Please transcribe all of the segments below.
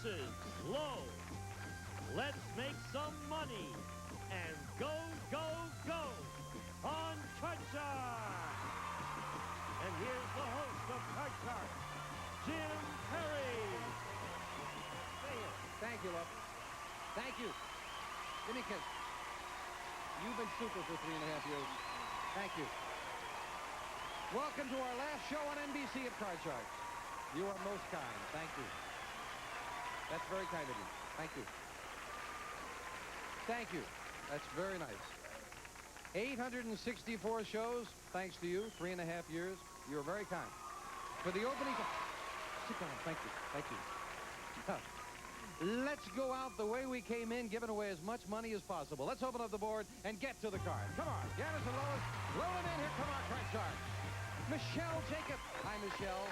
prices low. Let's make some money and go, go, go on Card Shark. And here's the host of Card Shark, Jim Perry. Thank you, love. Thank you. Give me a kiss. You've been super for 3.5 years. Thank you. Welcome to our last show on NBC at Card Shark. You are most kind. Thank you. That's very kind of you. Thank you. Thank you. That's very nice. 864 shows, thanks to you, 3.5 years. You're very kind. For the opening... Sit down. Thank you. Thank you. Let's go out the way we came in, giving away as much money as possible. Let's open up the board and get to the card. Come on. Janice and Lois, roll them in here. Come on, Card Shark. Michelle Jacob. Hi, Michelle.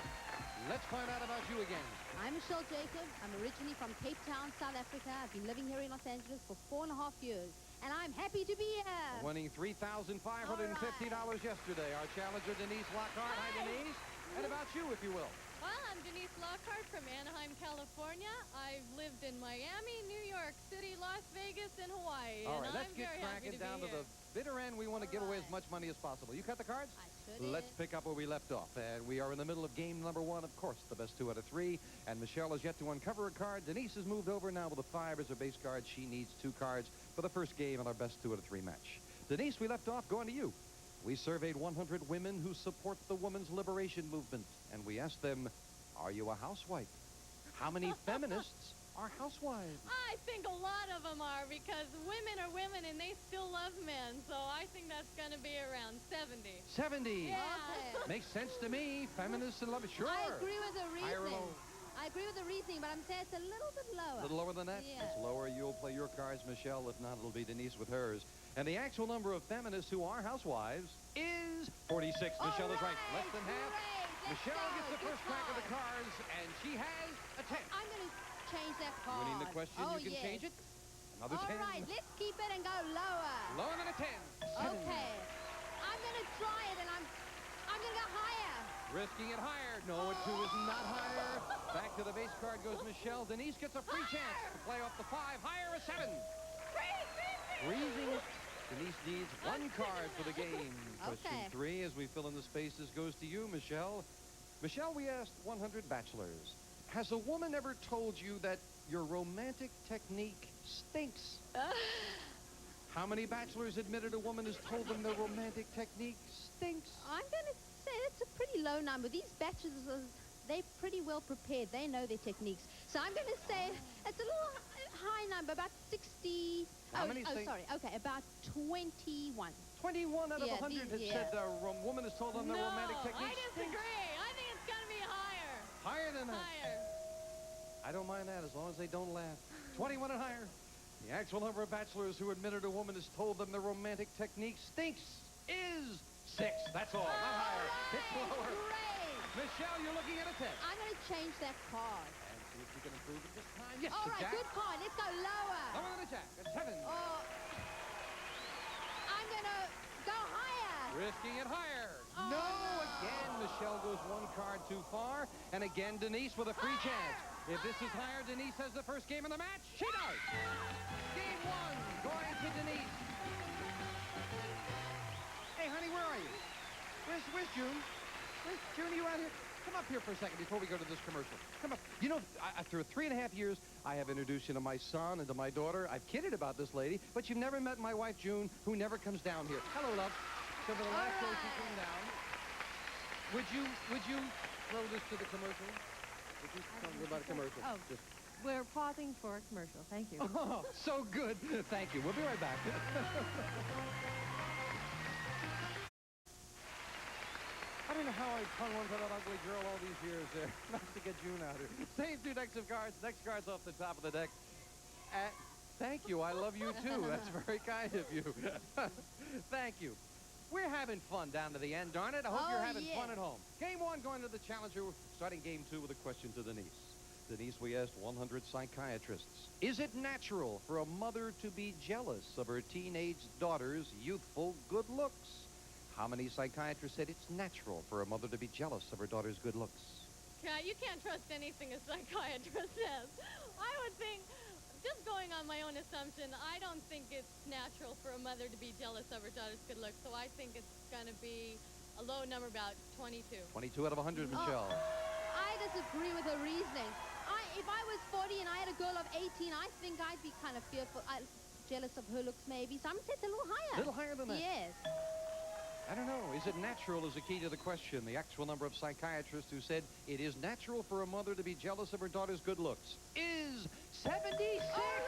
Let's find out about you again. I'm Michelle Jacob. I'm originally from Cape Town, South Africa. I've been living here in Los Angeles for 4.5 years, and I'm happy to be here. Winning $3,550 yesterday. Our challenger, Denise Lockhart. Hi, Denise. And about you, if you will. Well, I'm Denise Lockhart from Anaheim, California. I've lived in Miami, New York City, Las Vegas, and Hawaii. All right, and let's get cracking down to the bitter end. We want to give away as much money as possible. You cut the cards? I sure did. Let's pick up where we left off. And we are in the middle of game number 1, of course, the best 2 out of 3. And Michelle has yet to uncover a card. Denise has moved over now with a 5 as her base card. She needs 2 cards for the first game in our best 2 out of 3 match. Denise, we left off going to you. We surveyed 100 women who support the women's liberation movement. And we asked them, are you a housewife? How many feminists are housewives? I think a lot of them are, because women are women and they still love men. So I think that's going to be around 70. 70. Yeah. Okay. Makes sense to me. Feminists and love it. Sure. I agree with the Higher or reasoning. lower? I agree with the reasoning, but I'm saying it's a little bit lower. A little lower than that? Yeah. It's lower. You'll play your cards, Michelle. If not, it'll be Denise with hers. And the actual number of feminists who are housewives is 46. Michelle is right. Less than half. Great. Let's Michelle go. gets the Good first crack of the card. cards, and she has a 10. I'm going to change that card. Winning the question, Oh, you can yes. change it. Another All 10. right, let's keep it and go lower. Lower than a 10. 7. Okay. I'm going to try it, and I'm going to go higher. Risking it higher. No, a 2 is not higher. Back to the base card goes Michelle. Denise gets a free chance to play off the 5. Higher, a 7. Freezing. Denise needs 1 card for the game. Question Okay. 3, as we fill in the spaces, goes to you, Michelle. Michelle, we asked 100 bachelors. Has a woman ever told you that your romantic technique stinks? How many bachelors admitted a woman has told them their romantic technique stinks? I'm going to say that's a pretty low number. These bachelors, they're pretty well prepared. They know their techniques. So I'm going to say it's a little high number, about 60. How many think- sorry. Okay, about 21. 21 out of Yeah, 100 has yeah. said a woman has told them their romantic technique I stinks. disagree. I think it's going to be higher. Higher than that. Higher. I don't mind that as long as they don't laugh. 21 and higher. The actual number of bachelors who admitted a woman has told them their romantic technique stinks is 6. That's all. Not higher. It's lower. Great. Michelle, you're looking at a 10. I'm going to change that card. And see if you can improve it this time. Yes, All the right, jack. good card. Let's go lower. Lower than a jack. A 7. Oh, I'm going to go higher. Risking it higher. Oh, No, no. again, Michelle goes 1 card too far. And again, Denise with a free chance. If this is higher, Denise has the first game of the match. She does. Game 1 going to Denise. Hey, honey, where are you? Where's June? June, are you out here? Come up here for a second before we go to this commercial. Come up. You know, after 3.5 years, I have introduced you to my son and to my daughter. I've kidded about this lady, but you've never met my wife, June, who never comes down here. Hello, love. So for the last show, she came down. Would you throw this to the commercial? Would you tell me about a commercial? Oh, we're pausing for a commercial. Thank you. Oh, so good. Thank you. We'll be right back. I don't know how I hung on to that ugly girl all these years there. Nice to get June out here. Same 2 decks of cards. Next card's off the top of the deck. Thank you. I love you, too. That's very kind of you. Thank you. We're having fun down to the end, darn it. I hope you're having fun at home. Game 1 going to the challenger. Starting game 2 with a question to Denise. Denise, we asked 100 psychiatrists. Is it natural for a mother to be jealous of her teenage daughter's youthful good looks? How many psychiatrists said it's natural for a mother to be jealous of her daughter's good looks? Yeah, you can't trust anything a psychiatrist says. I would think, just going on my own assumption, I don't think it's natural for a mother to be jealous of her daughter's good looks, so I think it's going to be a low number, about 22. 22 out of 100, Michelle. I disagree with her reasoning. If I was 40 and I had a girl of 18, I think I'd be kind of fearful, jealous of her looks maybe. So I'm going to say it's a little higher. A little higher than that? Yes. I don't know. Is it natural is the key to the question. The actual number of psychiatrists who said it is natural for a mother to be jealous of her daughter's good looks is 76. All right.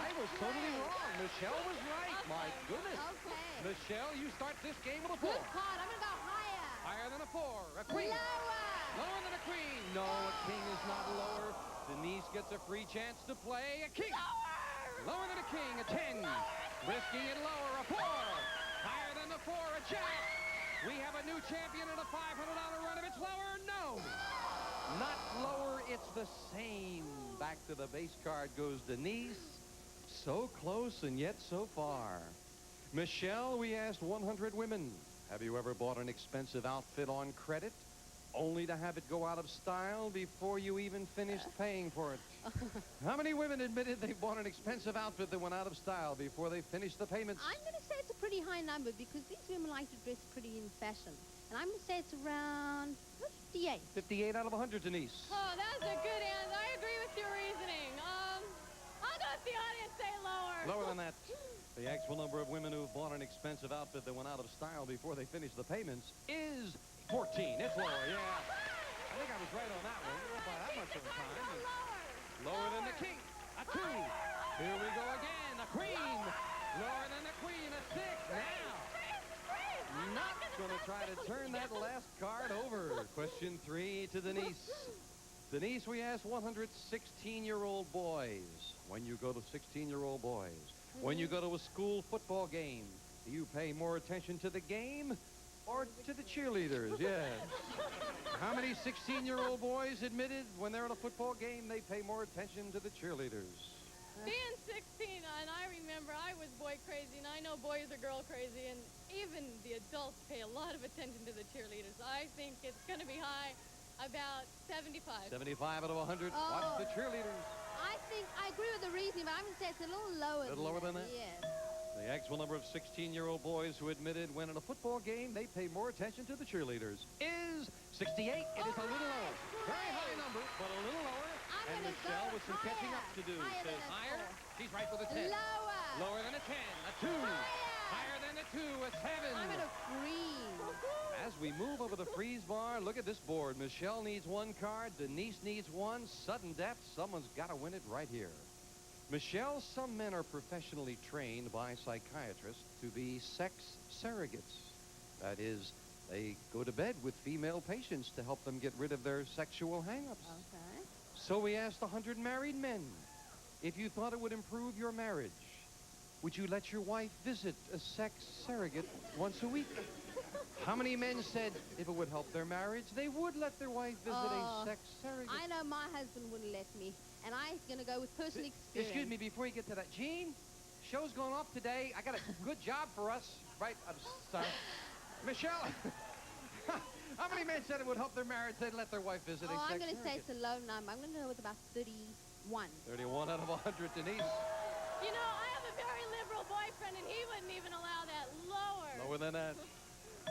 I was totally Great. wrong. Michelle was right. My goodness. Okay. Michelle, you start this game with a 4. Good card. I'm going to go higher. Higher than a 4. A queen. Lower. Lower than a queen. No, a king is not lower. Denise gets a free chance to play a king. Lower than a king, a 10. Risking it lower, a 4. Higher than the 4, a jack. We have a new champion and a $500 run. If it's lower, no. Not lower, it's the same. Back to the base card goes Denise. So close and yet so far. Michelle, we asked 100 women, have you ever bought an expensive outfit on credit only to have it go out of style before you even finished paying for it? How many women admitted they bought an expensive outfit that went out of style before they finished the payments? I'm going to say it's a pretty high number because these women like to dress pretty in fashion. And I'm going to say it's around 58. 58 out of 100, Denise. Oh, that's a good answer. I agree with your reasoning. I'll go with the audience, say lower. Lower than that. The actual number of women who have bought an expensive outfit that went out of style before they finished the payments is 14. It's lower, yeah. I think I was right on that one. Not by that much of a time. Lower than the king. A 2. Here we go again. A queen. Lower than the queen. A 6. Now. Not going to try to turn that last card over. Question 3 to Denise. Denise, we asked 100 16-year-old boys. When you go to 16-year-old boys, when you go to a school football game, do you pay more attention to the game or to the cheerleaders? Yes. How many 16-year-old boys admitted when they're at a football game they pay more attention to the cheerleaders? Being 16, and I remember I was boy crazy, and I know boys are girl crazy, and even the adults pay a lot of attention to the cheerleaders. I think it's going to be high, about 75. 75 out of 100. Oh. Watch the cheerleaders. I agree with the reasoning, but I'm going to say it's a little lower. A little lower than that? Yes. The actual number of 16-year-old boys who admitted when at a football game they pay more attention to the cheerleaders is 68. It is a little lower. Very high number, but a little lower. I'm And gonna Michelle go with some catching up higher. to do. Higher Says than a higher. 4. She's right with a 10. Lower. Lower than a 10. A 2. Higher than a 2. A 7. I'm going to freeze. As we move over the freeze bar, look at this board. Michelle needs 1 card. Denise needs 1. Sudden death. Someone's got to win it right here. Michelle, some men are professionally trained by psychiatrists to be sex surrogates. That is, they go to bed with female patients to help them get rid of their sexual hang-ups. Okay. So we asked 100 married men, if you thought it would improve your marriage, would you let your wife visit a sex surrogate once a week? How many men said if it would help their marriage, they would let their wife visit a sex surrogate? I know my husband wouldn't let me, and I'm going to go with personal experience. Excuse me, before you get to that. Gene, show's going off today. I got a good job for us. Right, I'm sorry. Michelle, how many men said it would help their marriage, they'd let their wife visit a sex I'm going to say surrogate? it's a low number. I'm going to go with about 31. 31 out of 100, Denise. You know, I have a very liberal boyfriend, and he wouldn't even allow that. Lower. Lower than that.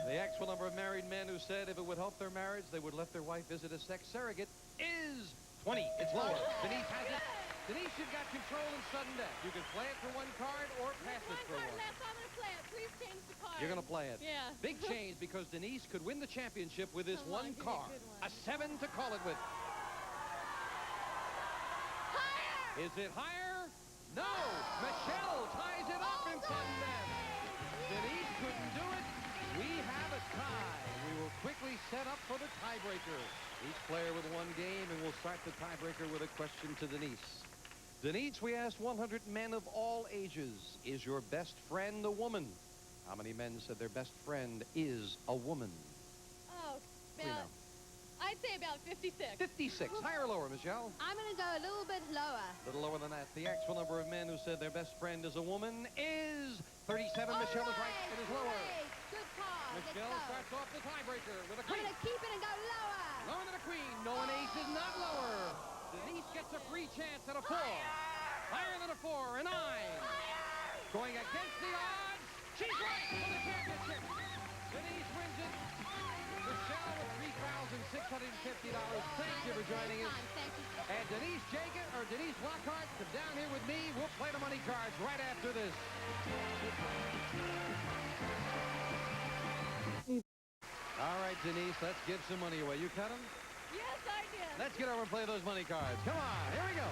The actual number of married men who said if it would help their marriage, they would let their wife visit a sex surrogate is 20. It's lower. Denise has it. Denise, you've got control in sudden death. You can play it for 1 card or pass it for 1. Left. I'm going to play it. Please change the card. You're going to play it. Yeah. Big change because Denise could win the championship with this Come on, 1 give me a card. good one. A 7 to call it with. Higher! Is it higher? No! Michelle ties it up in sudden death. Denise couldn't do it. We have a tie. We will quickly set up for the tiebreaker. Each player with 1 game, and we'll start the tiebreaker with a question to Denise. Denise, we asked 100 men of all ages, is your best friend a woman? How many men said their best friend is a woman? Oh, We know. about, I'd say about 56. 56. Higher or lower, Michelle? I'm going to go a little bit lower. A little lower than that. The actual number of men who said their best friend is a woman is 37. Michelle is right. It is lower. Great. Good card. Michelle Let's go. starts off the tiebreaker with a I'm queen. going to keep it and go lower. Lower than a queen. No, an ace is not lower. Denise gets a free chance at a 4. Higher than a 4, a 9. Going against the odds. She's right for the championship. Denise wins it. Michelle with $3,650. Thank you for joining us. Thank you. And Denise Jacob, or Denise Lockhart, come down here with me. We'll play the money cards right after this. All right, Denise, let's give some money away. You cut them? Yes, I did. Let's get over and play those money cards. Come on, here we go.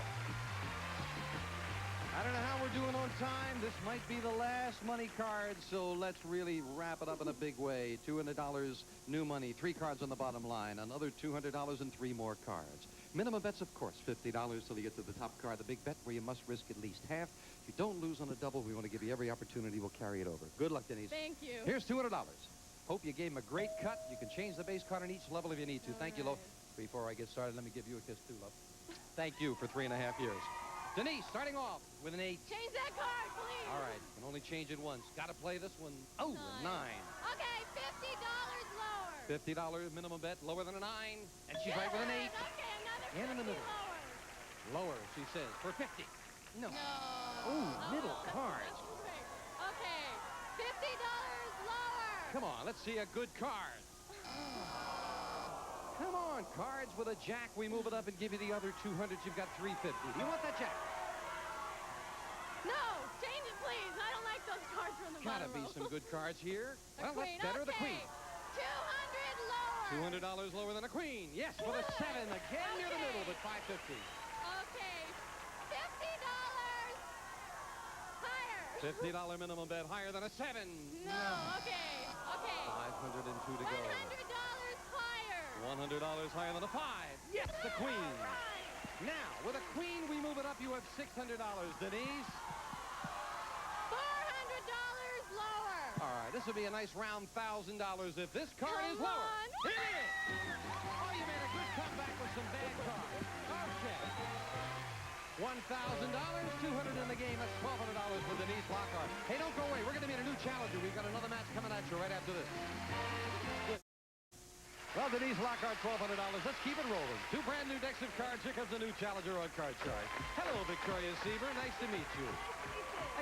I don't know how we're doing on time. This might be the last money card, so let's really wrap it up in a big way. $200 new money, 3 cards on the bottom line, another $200 and 3 more cards. Minimum bets, of course, $50 till you get to the top card. The big bet where you must risk at least half. If you don't lose on a double, we want to give you every opportunity. We'll carry it over. Good luck, Denise. Thank you. Here's $200. Hope you gave him a great cut. You can change the base card on each level if you need to. Thank you, Lo. Before I get started, let me give you a kiss, too, Lo. Thank you for 3.5 years. Denise, starting off with an 8. Change that card, please. All right, can only change it once. Got to play this one. Oh, a 9. Okay, $50 lower. $50 minimum bet, lower than a 9. And she's right with an 8. Okay, another And in the 50 middle. lower. Lower, she says, for 50. No. No. Ooh, middle that's cards. great. Okay, $50 lower. Come on, let's see a good card. Come on, cards with a jack. We move it up and give you the other 200. You've got 350. Do you want that jack? No, change it, please. I don't like those cards from the Gotta bottom be row. some good cards here. A Well, queen. that's better. Okay. The queen. $200 lower. $200 lower than a queen. Yes, for the 7. Again near the middle, but 550. Okay, $50 higher. $50 minimum bet higher than a 7. No, okay. 502 to go. $100 higher. $100 higher than a 5. Yes, the queen. Right. Now, with a queen, we move it up. You have $600, Denise. $400 lower. All right, this would be a nice round $1,000 if this card is Come lower. on. It is. Oh, you made a good comeback with some bad cards. Okay. $1,000, 200 in the game. That's $1,200 for Denise Lockhart. Hey, don't go away. We're going to meet a new challenger. We've got another match coming at you right after this. Well, Denise Lockhart, $1,200. Let's keep it rolling. 2 brand new decks of cards. Here comes a new challenger on Card Shark. Hello, Victoria Sieber. Nice to meet you.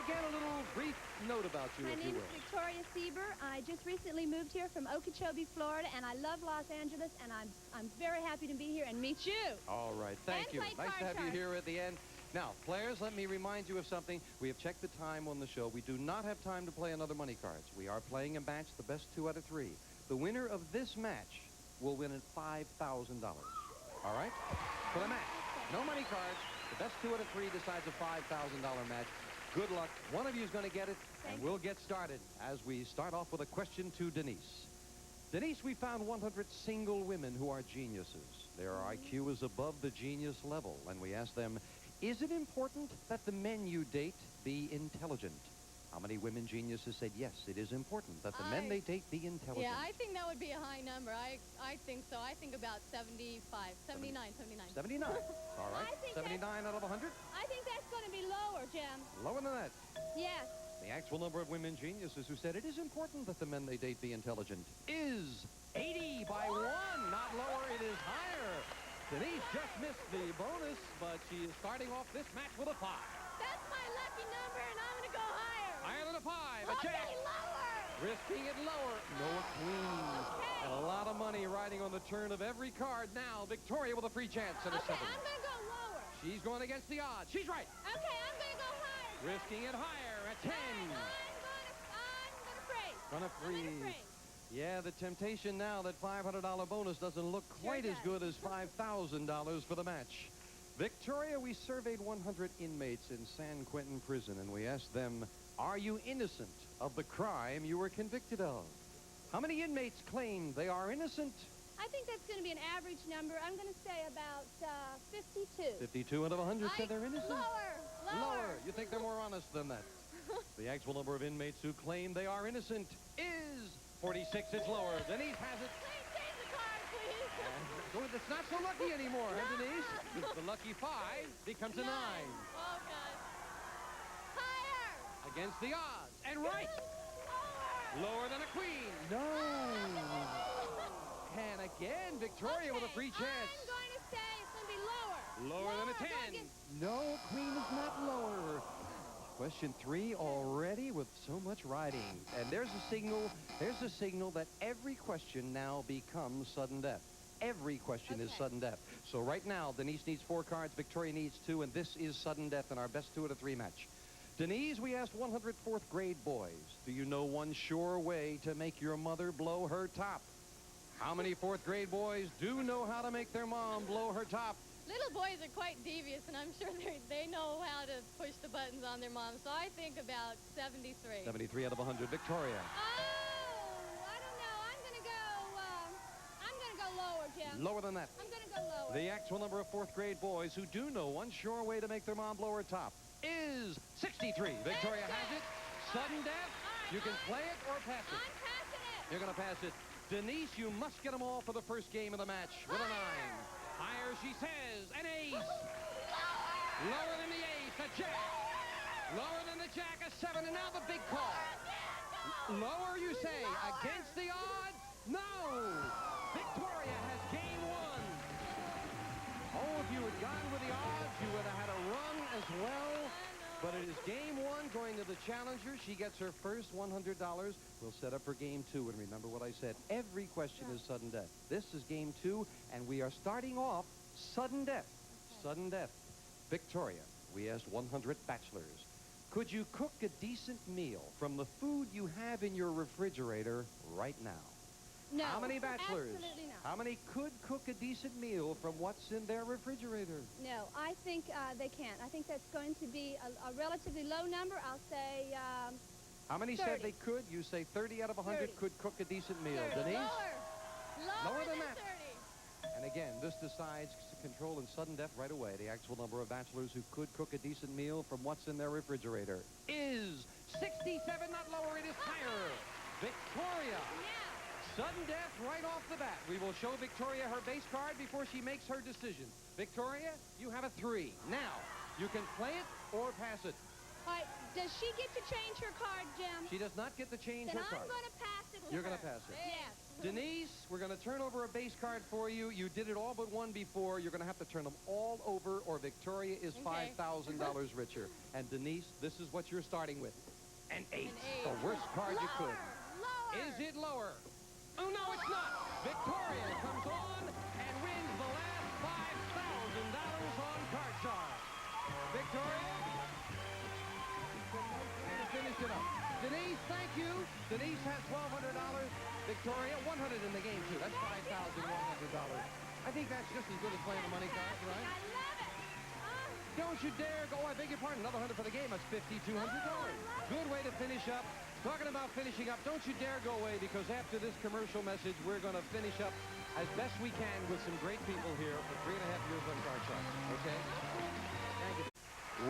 Again, a little brief note about you, My if you name will. is Victoria Sieber. I just recently moved here from Okeechobee, Florida, and I love Los Angeles, and I'm very happy to be here and meet you. All right, thank And you. play Nice to Card have you Shark. here at the end. Now, players, let me remind you of something. We have checked the time on the show. We do not have time to play another money cards. We are playing a match, the best 2 out of 3. The winner of this match will win at $5,000. All right? For the match. No money cards. The best 2 out of 3 decides a $5,000 match. Good luck. One of you is going to get it, and we'll get started as we start off with a question to Denise. Denise, we found 100 single women who are geniuses. Their IQ is above the genius level, and we asked them, is it important that the men you date be intelligent? How many women geniuses said yes, it is important that the men they date be intelligent? Yeah, I think that would be a high number. I think so. I think about 75, 79, 79. 79. All right. I think 79 out of 100? I think that's going to be lower, Jim. Lower than that. Yes. The actual number of women geniuses who said it is important that the men they date be intelligent is 80 by 1. Not lower, it is higher. Denise just missed the bonus, but she is starting off this match with a 5. That's my lucky number, and I'm going to go higher. Higher than a 5. A Okay, jack. lower. Risking it lower. No queen. Okay. And a lot of money riding on the turn of every card. Now, Victoria with a free chance at a Okay, 7. I'm going to go lower. She's going against the odds. She's right. Okay, I'm going to go higher. Risking it higher at 10. I'm gonna freeze. Gonna I'm gonna freeze. freeze. Yeah, the temptation now, that $500 bonus doesn't look quite as good as $5,000 for the match. Victoria, we surveyed 100 inmates in San Quentin Prison, and we asked them, are you innocent of the crime you were convicted of? How many inmates claim they are innocent? I think that's going to be an average number. I'm going to say about 52. 52 out of 100 said they're innocent. Lower. You think they're more honest than that? The actual number of inmates who claim they are innocent is 46. It's lower. Denise has it. Please change the card, please. It's not so lucky anymore, huh, Denise? The lucky 5 becomes a 9. Oh, God. Higher. Against the odds. And right. Lower. Lower than a queen. No. And again, Victoria with a free chance. I'm going to say it's going to be lower. Lower than a 10. No, Queen is not lower. Question 3 already with so much riding. And there's a signal that every question now becomes sudden death. Every question is sudden death. So right now, Denise needs 4 cards, Victoria needs 2, and this is sudden death in our best 2 out of 3 match. Denise, we asked 100 fourth grade boys, do you know one sure way to make your mother blow her top? How many 4th grade boys do know how to make their mom blow her top? Little boys are quite devious, and I'm sure they know how to push the buttons on their mom. So I think about 73. 73 out of 100. Victoria. Oh, I don't know. I'm gonna go lower, Jim. Lower than that. I'm gonna go lower. The actual number of 4th grade boys who do know one sure way to make their mom blow her top is 63. Victoria has it. Sudden death. You can play it or pass it. I'm passing it. You're going to pass it. Denise, you must get them all for the first game of the match with a 9. Higher, she says. An ace. Lower than the ace. A jack. Lower than the jack. A 7. And now the big call. Lower, you say. Against the odds? No. Victoria has game 1. Oh, if you had gone with the odds, you would have had a run as well. But it is game 1 going to the challenger. She gets her first $100. We'll set up for game 2. And remember what I said. Every question is sudden death. This is game 2, and we are starting off sudden death. Sudden death. Victoria, we asked 100 bachelors. Could you cook a decent meal from the food you have in your refrigerator right now? No. How many bachelors? Absolutely not. How many could cook a decent meal from what's in their refrigerator? No, I think they can't. I think that's going to be a relatively low number. I'll say How many 30. said they could? You say 30 out of 100 30. could cook a decent meal. 30. Denise? Lower than than that. 30. And again, this decides control and sudden death right away. The actual number of bachelors who could cook a decent meal from what's in their refrigerator is 67, not lower. It is higher. Victoria. Sudden death right off the bat. We will show Victoria her base card before she makes her decision. Victoria, you have a 3. Now, you can play it or pass it. All right, does she get to change her card, Jim? She does not get to change Then her I'm card. going to pass it to You're her. going to pass it. Yes. Denise, we're going to turn over a base card for you. You did it all but one before. You're going to have to turn them all over, or Victoria is Okay. $5,000 richer. And Denise, this is what you're starting with. An 8. An 8. The worst card you could. Lower. Is it lower? Oh, no, it's not. Victoria comes on and wins the last $5,000 on Card Shark. Victoria? To finish it up. Denise, thank you. Denise has $1,200. Victoria, 100 in the game, too. That's $5,100. I think that's just as good as playing the money cards, right? I love it. Don't you dare go. I beg your pardon. Another 100 for the game. That's $5,200. Good way to finish up. Talking about finishing up, don't you dare go away, because after this commercial message, we're going to finish up as best we can with some great people here for 3.5 years on Card Shark. Okay? Thank you.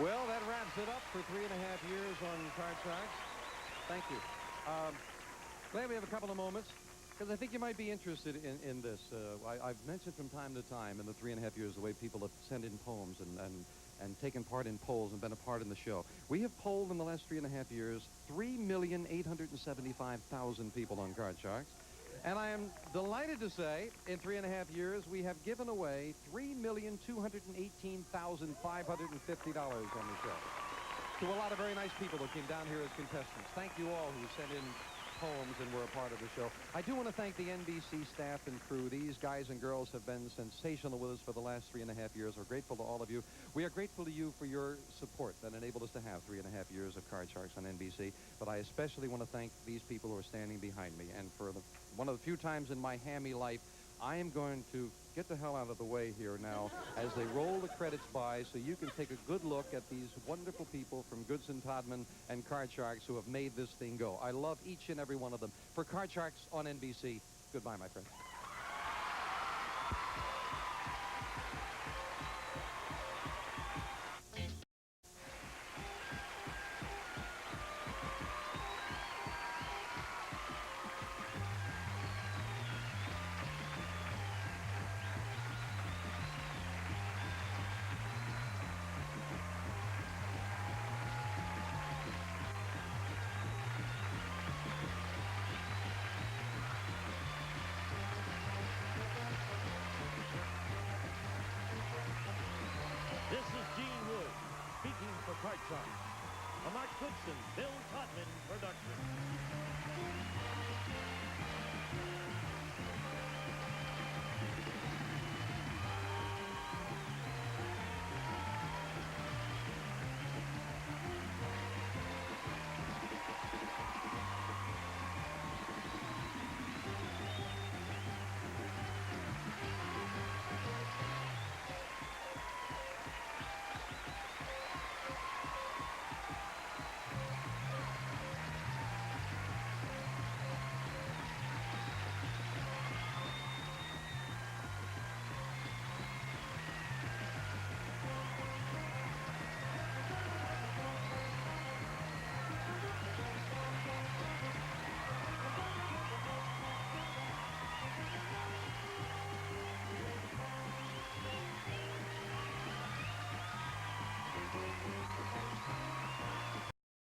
Well, that wraps it up for 3.5 years on Card Sharks. Thank you. Glad we have a couple of moments, because I think you might be interested in this. I've mentioned from time to time in the 3.5 years the way people have sent in poems and taken part in polls and been a part in the show. We have polled in the last 3.5 years 3,875,000 people on Card Sharks. And I am delighted to say, in 3.5 years, we have given away $3,218,550 on the show to a lot of very nice people who came down here as contestants. Thank you all who sent in poems and were a part of the show. I do want to thank the NBC staff and crew. These guys and girls have been sensational with us for the last 3.5 years. We're grateful to all of you. We are grateful to you for your support that enabled us to have 3.5 years of Card Sharks on NBC. But I especially want to thank these people who are standing behind me. And for one of the few times in my hammy life, I am going to get the hell out of the way here now as they roll the credits by, so you can take a good look at these wonderful people from Goodson Todman and Card Sharks who have made this thing go. I love each and every one of them. For Card Sharks on NBC, goodbye, my friends. Kart Charts. A Mark Goodson, Bill Todman production.